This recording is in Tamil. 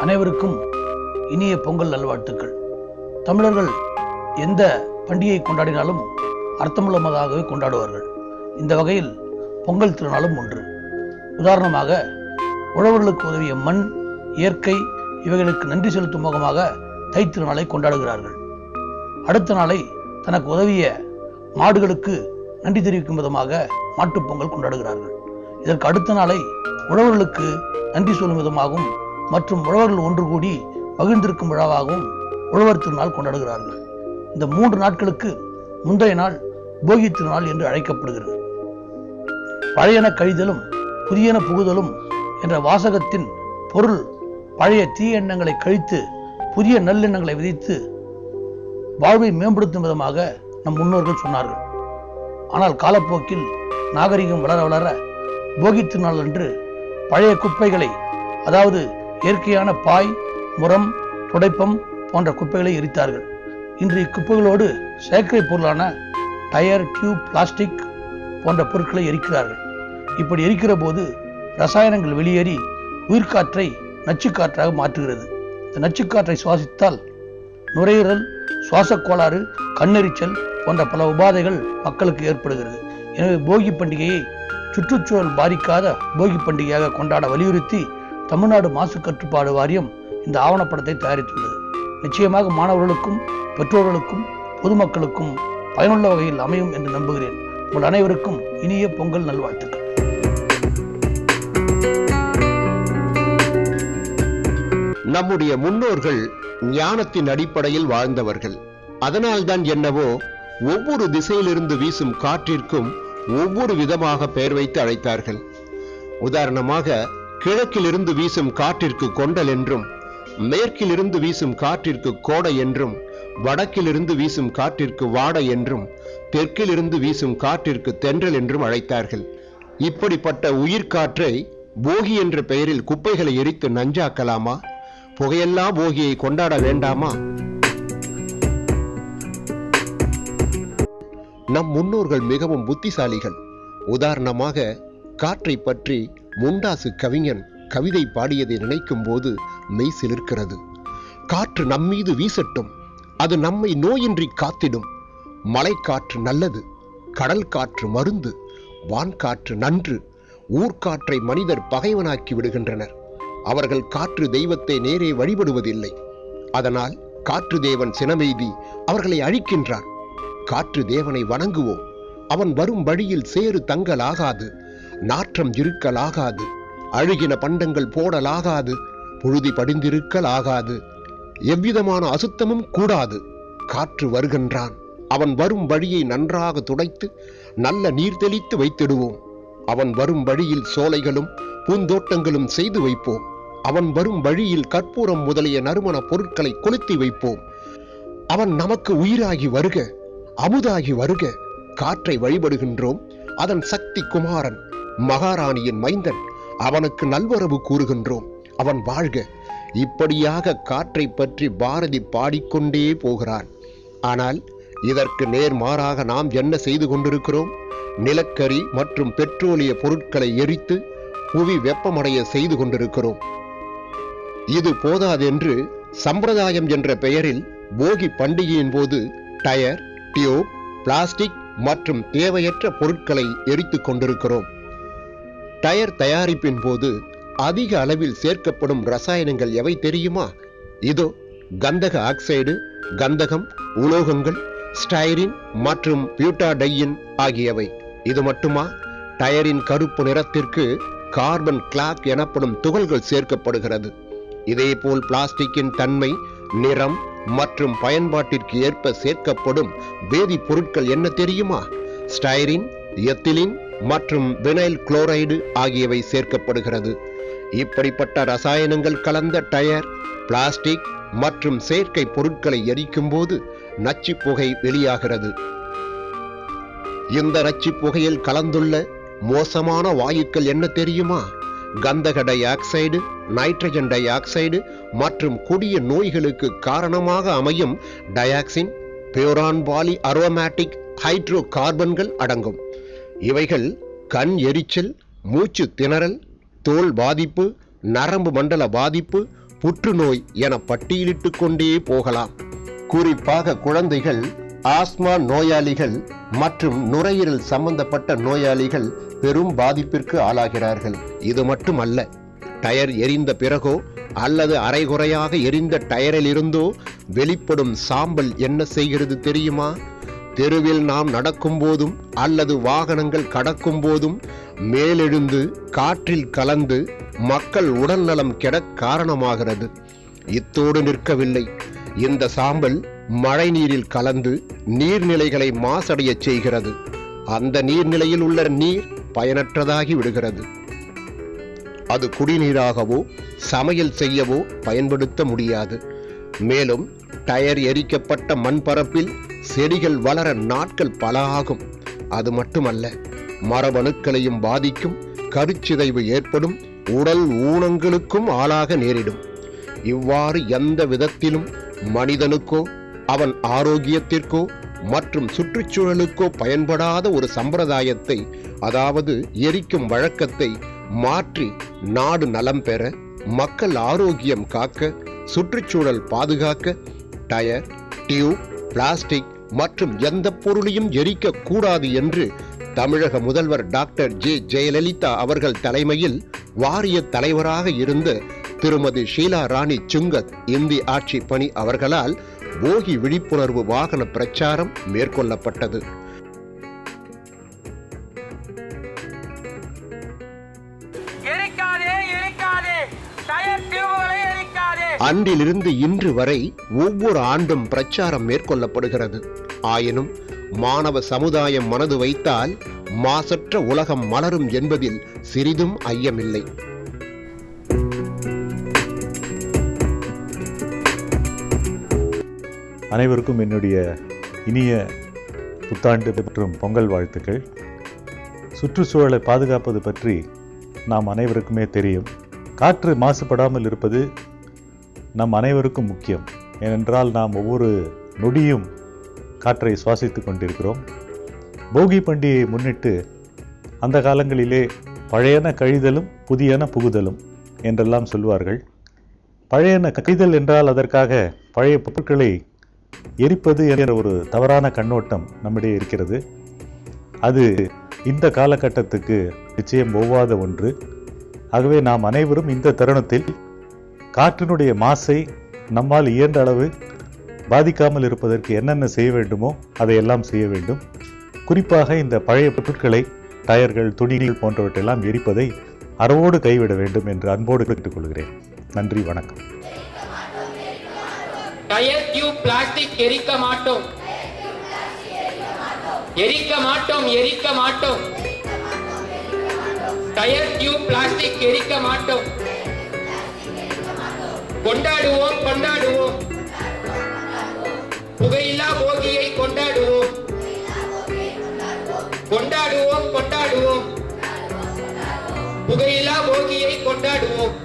அனைவருக்கும் இனிய பொங்கல் நல்வாழ்த்துக்கள். தமிழர்கள் எந்த பண்டிகையை கொண்டாடினாலும் அர்த்தமுள்ளதாகவே கொண்டாடுவார்கள். இந்த வகையில் பொங்கல் திருநாளும் ஒன்று. உதாரணமாக, உழவர்களுக்கு உதவிய மண், இயற்கை இவைகளுக்கு நன்றி செலுத்தும் முகமாக தை திருநாளை கொண்டாடுகிறார்கள். அடுத்த நாளை தனக்கு உதவிய மாடுகளுக்கு நன்றி தெரிவிக்கும் விதமாக மாட்டுப் பொங்கல் கொண்டாடுகிறார்கள். இதற்கு அடுத்த நாளை உழவர்களுக்கு நன்றி சொல்லும் விதமாகவும் மற்றும் உழவர்கள் ஒன்று கூடி பகிர்ந்திருக்கும் விழாவாகவும் உழவர் திருநாள் கொண்டாடுகிறார்கள். இந்த 3 நாட்களுக்கு முந்தைய நாள் போகி திருநாள் என்று அழைக்கப்படுகிறது. பழையன கழிதலும் புதியன புகுதலும் என்ற வாசகத்தின் பொருள் பழைய தீய எண்ணங்களை கழித்து புதிய நல்லெண்ணங்களை விதித்து வாழ்வை மேம்படுத்தும் விதமாக நம் முன்னோர்கள் சொன்னார்கள். ஆனால் காலப்போக்கில் நாகரிகம் வளர வளர போகி திருநாள் அன்று பழைய குப்பைகளை, அதாவது இயற்கையான பாய், முரம், துடைப்பம் போன்ற குப்பைகளை எரித்தார்கள். இன்று இக்குப்பைகளோடு செயற்கை பொருளான டயர், டியூப், பிளாஸ்டிக் போன்ற பொருட்களை எரிக்கிறார்கள். இப்படி எரிக்கிற போது ரசாயனங்கள் வெளியேறி உயிர்காற்றை நச்சுக்காற்றாக மாற்றுகிறது. இந்த நச்சுக்காற்றை சுவாசித்தால் நுரையீரல், சுவாச கோளாறு, கண்ணெரிச்சல் போன்ற பல உபாதைகள் மக்களுக்கு ஏற்படுகிறது. எனவே போகி பண்டிகையை சுற்றுச்சூழல் பாதிக்காத போகி பண்டிகையாக கொண்டாட வலியுறுத்தி தமிழ்நாடு மாசு கட்டுப்பாடு வாரியம் இந்த ஆவணப்படத்தை தயாரித்துள்ளது. நிச்சயமாக மாணவர்களுக்கும் பெற்றோர்களுக்கும் பொதுமக்களுக்கும் பயனுள்ள வகையில் அமையும் என்று நம்புகிறேன். உங்கள் அனைவருக்கும் இனிய பொங்கல் நல்வாழ்த்துக்கள். நம்முடைய முன்னோர்கள் ஞானத்தின் அடிப்படையில் வாழ்ந்தவர்கள். அதனால்தான் என்னவோ ஒவ்வொரு திசையிலிருந்து வீசும் காற்றிற்கும் ஒவ்வொரு விதமாக பெயர் வைத்து அழைத்தார்கள். உதாரணமாக, கிழக்கிலிருந்து வீசும் காற்றிற்கு கொண்டல் என்றும், மேற்கிலிருந்து வீசும் காற்றிற்கு கோடை என்றும், வடக்கிலிருந்து வீசும் காற்றிற்கு வாடை என்றும், தெற்கிலிருந்து வீசும் காற்றிற்கு தென்றல் என்றும் அழைத்தார்கள். இப்படிப்பட்ட உயிர்காற்றை போகி என்ற பெயரில் குப்பைகளை எரித்து நஞ்சாக்கலாமா? புகையெல்லா போகியை கொண்டாட வேண்டாமா? நம் முன்னோர்கள் மிகவும் புத்திசாலிகள். உதாரணமாக, காற்றை பற்றி முண்டாசு கவிஞன் கவிதை பாடியதை நினைக்கும் போது மெய் சிலிர்க்கிறது. காற்று நம்மீது வீசட்டும், அது நம்மை நோயின்றி காத்திடும். மலைக்காற்று நல்லது, கடல் காற்று மருந்து, வான்காற்று நன்று. ஊர்காற்றை மனிதர் பகைவனாக்கி விடுகின்றனர். அவர்கள் காற்று தெய்வத்தை நேரே வழிபடுவதில்லை. அதனால் காற்று தேவன் சினமெய்தி அவர்களை அழிக்கின்றான். காற்று தேவனை வணங்குவோம். அவன் வரும் வழியில் சேறு தங்கலாகாது, நாற்றம் இருக்கலாகாது, அழுகின பண்டங்கள் போடலாகாது, புழுதி படிந்திருக்கலாகாது, எவ்விதமான அசுத்தமும் கூடாது. காற்று வருகின்றான். அவன் வரும் வழியை நன்றாக துடைத்து நல்ல நீர் தெளித்து வைத்திடுவோம். அவன் வரும் வழியில் சோலைகளும் பூந்தோட்டங்களும் செய்து வைப்போம். அவன் வரும் வழியில் கற்பூரம் முதலிய நறுமண பொருட்களை கொளுத்தி வைப்போம். அவன் நமக்கு உயிராகி வருக, அமுதாகி வருக. காற்றை வழிபடுகின்றோம். அதன் சக்தி குமாரன், மகாராணியின் மைந்தன். அவனுக்கு நல்வரவு கூறுகின்றோம். அவன் வாழ்க. இப்படியாக காற்றை பற்றி பாரதி பாடிக்கொண்டே போகிறான். ஆனால் இதற்கு நேர்மாறாக நாம் என்ன செய்து கொண்டிருக்கிறோம்? நிலக்கரி மற்றும் பெட்ரோலிய பொருட்களை எரித்து புவி வெப்பமடைய செய்து கொண்டிருக்கிறோம். இது போதாதென்று சம்பிரதாயம் என்ற பெயரில் போகி பண்டிகையின் போது டயர், டியூப், பிளாஸ்டிக் மற்றும் தேவையற்ற பொருட்களை எரித்துக் கொண்டிருக்கிறோம். டயர் தயாரிப்பின் போது அதிக அளவில் சேர்க்கப்படும் ரசாயனங்கள் எவை தெரியுமா? இதோ கந்தக ஆக்சைடு, கந்தகம், உலோகங்கள், ஸ்டைரின் மற்றும் பியூட்டாடையின் ஆகியவை. இது மட்டுமா? டயரின் கருப்பு நிறத்திற்கு கார்பன் கிளாக் எனப்படும் துகள்கள் சேர்க்கப்படுகிறது. இதேபோல் பிளாஸ்டிக்கின் தன்மை, நிறம் மற்றும் பயன்பாட்டிற்கு ஏற்ப சேர்க்கப்படும் வேதிப்பொருட்கள் என்ன தெரியுமா? ஸ்டைரின், எத்திலின் மற்றும் வினைல் குளோரைடு ஆகியவை சேர்க்கப்படுகிறது. இப்படிப்பட்ட ரசாயனங்கள் கலந்த டயர், பிளாஸ்டிக் மற்றும் செயற்கை பொருட்களை எரிக்கும் போது நச்சு புகை வெளியாகிறது. இந்த நச்சு புகையில் கலந்துள்ள மோசமான வாயுக்கள் என்ன தெரியுமா? கந்தக di oxide, nitrogen di oxide மற்றும் கொடிய நோய்களுக்கு காரணமாக அமையும் டயாக்சின், பியூரான் பாலி அரோமேட்டிக் ஹைட்ரோ கார்பன்கள் அடங்கும். இவைகள் கண் எரிச்சல், மூச்சு திணறல், தோல் பாதிப்பு, நரம்பு மண்டல பாதிப்பு, புற்றுநோய் என பட்டியலிட்டு கொண்டே போகலாம். குறிப்பாக குழந்தைகள், ஆஸ்மா நோயாளிகள் மற்றும் நுரையீரல் சம்பந்தப்பட்ட நோயாளிகள் பெரும் பாதிப்பிற்கு ஆளாகிறார்கள். இது மட்டுமல்ல, டயர் எரிந்த பிறகோ அல்லது அரைகுறையாக எரிந்த டயரில் இருந்தோ வெளிப்படும் சாம்பல் என்ன செய்கிறது தெரியுமா? தெருவில் நாம் நடக்கும் போதும் அல்லது வாகனங்கள் கடக்கும் போதும் மேலெழுந்து காற்றில் கலந்து மக்கள் உடல்நலம் கெட காரணமாகிறது. இத்தோடு நிற்கவில்லை, இந்த சாம்பல் மழை நீரில் கலந்து நீர்நிலைகளை மாசடைய செய்கிறது. அந்த நீர்நிலையில் உள்ள நீர் பயனற்றதாகி விடுகிறது. அது குடிநீராகவோ சமையல் செய்யவோ பயன்படுத்த முடியாது. மேலும் டயர் எரிக்கப்பட்ட மண்பரப்பில் செடிகள் வளர நாட்கள் பல ஆகும். அது மட்டுமல்ல, மரபணுக்களையும் பாதிக்கும், கருச்சிதைவு ஏற்படும், உடல் ஊனங்களுக்கும் ஆளாக நேரிடும். இவ்வாறு எந்த விதத்திலும் மனிதனுக்கோ அவன் ஆரோக்கியத்திற்கோ மற்றும் சுற்றுச்சூழலுக்கோ பயன்படாத ஒரு சம்பிரதாயத்தை, அதாவது எரிக்கும் வழக்கத்தை மாற்றி நாடு நலம் பெற, மக்கள் ஆரோக்கியம் காக்க, சுற்றுச்சூழல் பாதுகாக்க டயர், டியூப், பிளாஸ்டிக் மற்றும் எந்த பொருளையும் எரிக்க கூடாது என்று தமிழக முதல்வர் டாக்டர் ஜே. ஜெயலலிதா அவர்கள் தலைமையில் வாரிய தலைவராக இருந்த திருமதி ஷீலா ராணி சுங்கத் இந்தி ஆட்சி பணி அவர்களால் போகி விழிப்புணர்வு வாகன பிரச்சாரம் மேற்கொள்ளப்பட்டது. அன்றிலிருந்து இன்று வரை ஒவ்வொரு ஆண்டும் பிரச்சாரம் மேற்கொள்ளப்படுகிறது. ஆயினும் மாணவ சமுதாயம் மனது வைத்தால் மாசற்ற உலகம் மலரும் என்பதில் சிறிதும் ஐயமில்லை. அனைவருக்கும் என்னுடைய இனிய புத்தாண்டு மற்றும் பொங்கல் வாழ்த்துக்கள். சுற்றுச்சூழலை பாதுகாப்பது பற்றி நாம் அனைவருக்குமே தெரியும். காற்று மாசுபடாமல் இருப்பது நம் அனைவருக்கும் முக்கியம். ஏனென்றால் நாம் ஒவ்வொரு நொடியும் காற்றை சுவாசித்து கொண்டிருக்கிறோம். போகி பண்டிகையை முன்னிட்டு அந்த காலங்களிலே பழையன கழிதலும் புதியன புகுதலும் என்றெல்லாம் சொல்வார்கள். பழையன கழிதல் என்றால் அதற்காக பழைய பொருட்களை எரிப்பது என்ற ஒரு தவறான கண்ணோட்டம் நம்மிடையே இருக்கிறது. அது இந்த காலகட்டத்துக்கு நிச்சயம் ஒவ்வாத ஒன்று. ஆகவே நாம் அனைவரும் இந்த தருணத்தில் காற்றினுடைய மாசை நம்மால் இயன்ற அளவு பாதிக்காமல் இருப்பதற்கு என்னென்ன செய்ய வேண்டுமோ அதையெல்லாம் செய்ய வேண்டும். குறிப்பாக இந்த பழைய பொருட்களை, டயர்கள், துணிகள் போன்றவற்றையெல்லாம் எரிப்பதை அறவோடு கைவிட வேண்டும் என்று அன்போடு கேட்டுக்கொள்கிறேன். நன்றி, வணக்கம். டயர், டியூப், பிளாஸ்டிக் எரிக்க மாட்டோம், எரிக்க மாட்டோம், எரிக்க மாட்டோம். டயர், டியூப், பிளாஸ்டிக் எரிக்க மாட்டோம். கொண்டாடுவோம், கொண்டாடுவோம், புகையில்லா போகியை கொண்டாடுவோம், கொண்டாடுவோம், கொண்டாடுவோம், புகையில்லா போகியை கொண்டாடுவோம்.